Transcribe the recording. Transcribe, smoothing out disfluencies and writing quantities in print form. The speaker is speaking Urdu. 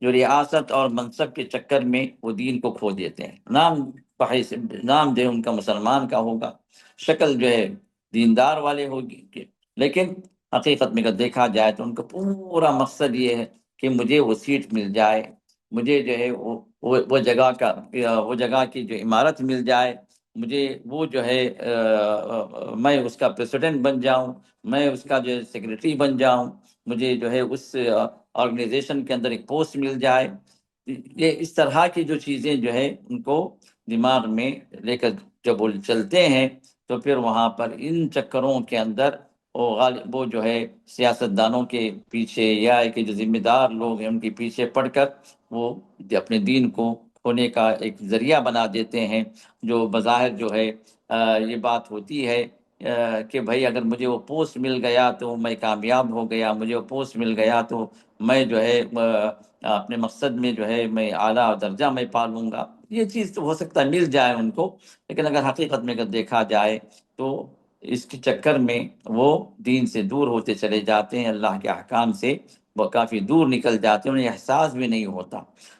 جو ریاست اور منصب کے چکر میں وہ دین کو کھو دیتے ہیں۔ نام جو ہے ان کا مسلمان کا ہوگا، شکل جو ہے دیندار والے ہوگی، لیکن حقیقت میں اگر دیکھا جائے تو ان کا پورا مقصد یہ ہے کہ مجھے وہ سیٹ مل جائے، مجھے جو ہے وہ جگہ کی جو عمارت مل جائے، مجھے وہ جو ہے میں اس کا پریسیڈنٹ بن جاؤں، میں اس کا جو ہے سیکریٹری بن جاؤں، مجھے جو ہے اس آرگنائزیشن کے اندر ایک پوسٹ مل جائے۔ یہ اس طرح کی جو چیزیں جو ہے ان کو دماغ میں لے کر جب وہ چلتے ہیں تو پھر وہاں پر ان چکروں کے اندر وہ جو ہے سیاستدانوں کے پیچھے یا کہ جو ذمہ دار لوگ ہیں ان کے پیچھے پڑ کر وہ اپنے دین کو کھونے کا ایک ذریعہ بنا دیتے ہیں۔ جو بظاہر جو ہے یہ بات ہوتی ہے کہ بھائی اگر مجھے وہ پوسٹ مل گیا تو میں کامیاب ہو گیا، مجھے وہ پوسٹ مل گیا تو میں جو ہے اپنے مقصد میں جو ہے میں اعلیٰ درجہ میں پالوں گا۔ یہ چیز تو ہو سکتا ہے مل جائے ان کو، لیکن اگر حقیقت میں اگر دیکھا جائے تو اس کے چکر میں وہ دین سے دور ہوتے چلے جاتے ہیں، اللہ کے احکام سے وہ کافی دور نکل جاتے ہیں، انہیں احساس بھی نہیں ہوتا۔